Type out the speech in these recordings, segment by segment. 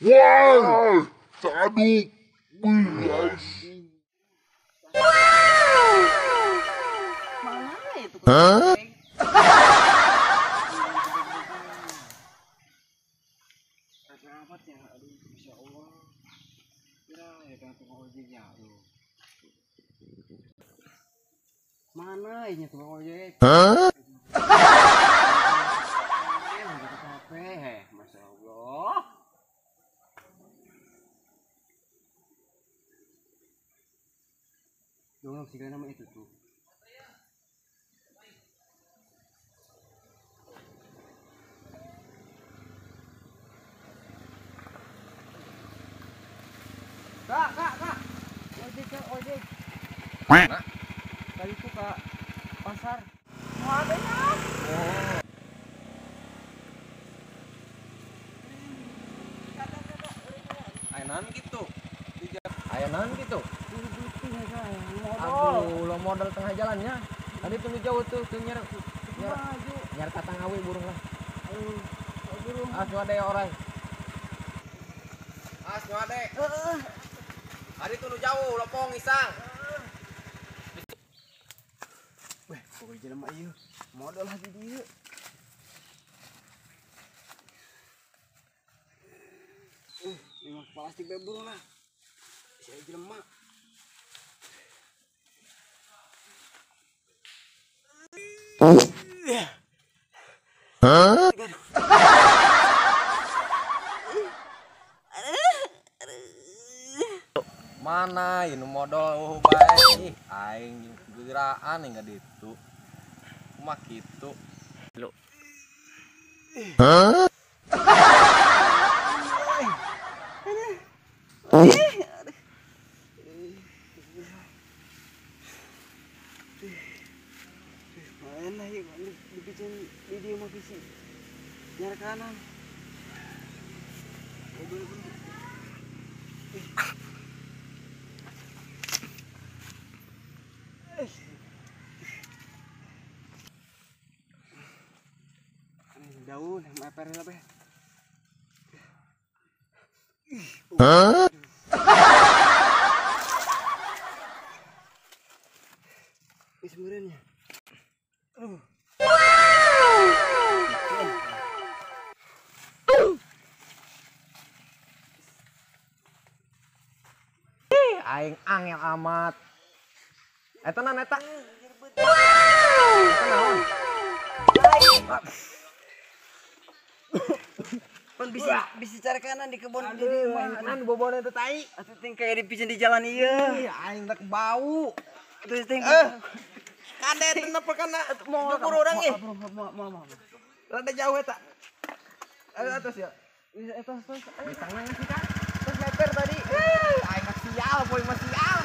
Wow, aduh, guys. Mana itu? Hah? Kenapa ya? Aduh, Masya Allah. Kira ya kan tukang ojeknya, aduh. Mana ini tukang ojek? Hah? Capek, Masya Allah. Dong, sih nama itu tuh. Kak. Ojek. Mana? Tadi tuh Kak pasar. Mau apa ya? Oh. Ayanan gitu. Ayanan gitu. Modal. Aduh, lo modal tengah jalannya. Tadi tuh jauh tuh nyar katang awi burung lah. Aswade orang. Aswade. Tadi tuh jauh lopong isang. Weh, pokoknya jalan mak ieu. Modal hati dia. Memang plastik bebel lah. Saya jalan mak. Hah? Mana ini modal baik. Aing geraan enggak ditu. Kumaha kitu. Lu. Hah? Mana ya dibikin video mah visi. Nyar kanan. Daun, meper lah be. Hah? Ini sebenarnya. Aing angel amat. Eta naon eta? Pan bisa cara kanan di kebun di rumah. Nan bobona teh tai. Atuh ting kayak dipijen di jalan ieu. Ih, aing rek bau. Atuh ting. Kadet kenapa kana jukur urang ih. Mau. Rada jauh eta. Atas ya. Eta tos. Bisa ngasih kan? Terus meper tadi. Aing rek sial, boy mah sial.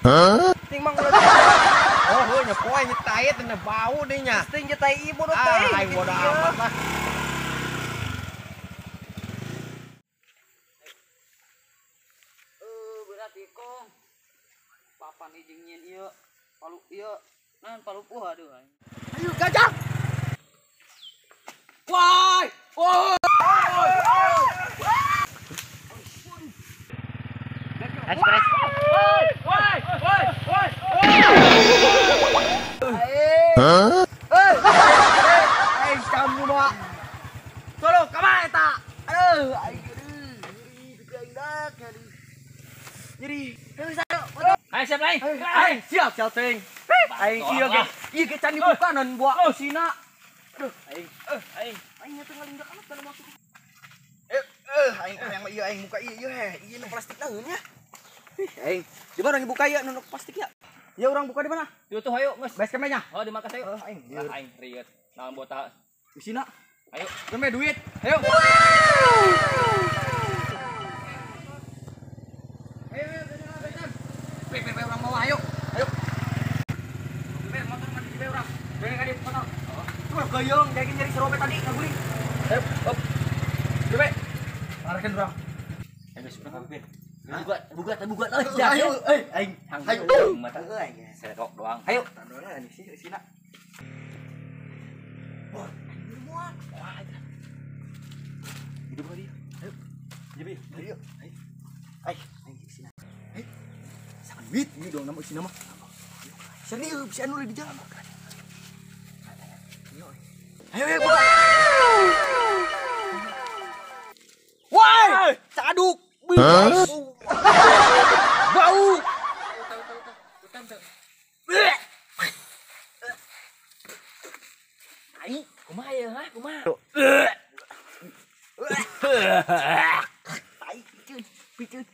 Hah? Ting mang Oh, heuh nya poe nya tai teh bau deui nya. ting je tai ibu do Ah, teh. aing bodo amat lah. Berarti kong. Papan ijing nyen ieu. Palu ieu. Nan palu puh aduh. Ayo gajah. Woi, woi. Ekspres. Hah? Aing camu mah. Tolo kemana eta? Aduh, aing aing dak jadi. Ayo siap aing. Aing siap ting. Aing ieu ge. Ieu ge can dibuka nan buah sina. Aduh, aing. Aing teh ngalindak anak dalam waktu. Aing yang ieu aing buka ieu he. Ieu nu plastik naon nya. Aing, di mana dibuka ieu nu plastik ya? Ya orang buka di mana? Tuh ayo, Mas. Base campnya. Oh, di markas ayo. Aing. Aing riet. Naon bota. Di sini. Ayo. Kemeh duit. Ayo. Ayo, orang mau ayo. Ayo. Motor mati di orang. Bengek kali motor. Tuh goyong, jadi nyari serobet tadi ngaguling. Ayo, hop. Coba. Larikan orang. Ayo sudah hampir. Bugat. Ayo, aing. Ayo. Mata serok doang. Ayo. Tandona di sini. Wah, muat. Hidup kali. Ayo. Jadi, ayo. Ayo, di sini. Ayo. Sangat duit ini dong nama sini mah. Serius, si anu di jalan. Ayo, buka. Woi, caduk. Bau. Ai, kumaha ya, ha? Kumaha? Tai, picun.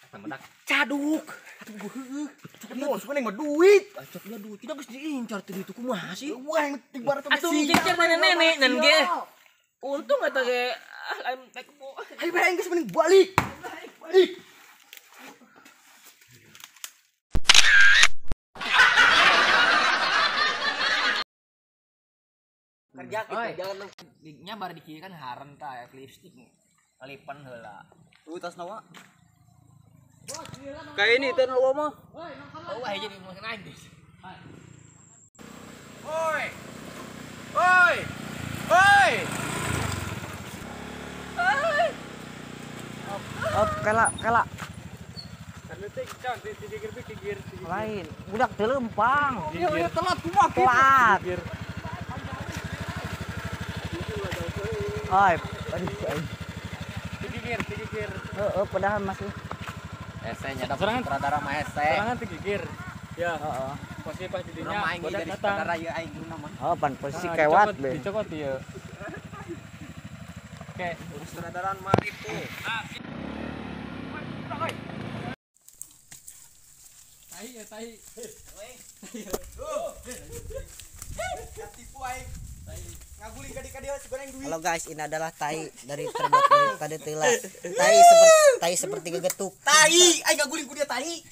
Temenak. Caduk. Atuh gua heueuh. Mau sebenarnya mah duit. Acoknya duit kita geus diincar teh itu kumaha sih? Wah, yang penting barat Atuh cincin mana nenek nan ge. Untung eta ge lain teh kebo. Ayo bae geus mending balik. Balik. Kerja kita jangan nya bar di kieu kan harem tah lipstick ngalipan heula. Tuh tas nawa. Kayak ini teh nawa mah. Oh, aja jadi mau naik deh. Oi. Oi. Oi. Op, kala. Karena teh can dikir. Lain. Budak teu lempang. Ya telat kumaha kitu. Telat. Oi, aduh. Dikir. Heeh, padahal masih. Ese-nya dapat sutradara mah ese. Serangan dikir. Ya, Heeh. posisi pas di dinya. Urang main jadi sutradara ieu aing guna mah. Oh, pan posisi kewat be. Dicokot ieu. Oke, Sutradaraan mah itu. tai. Tipu aing. Ngaguling ka dia sebenarnya duit. Halo guys, ini adalah tai dari terbuat dari kadetila. Tai seperti gegetuk. Tai, aing ngaguling ku dia tai.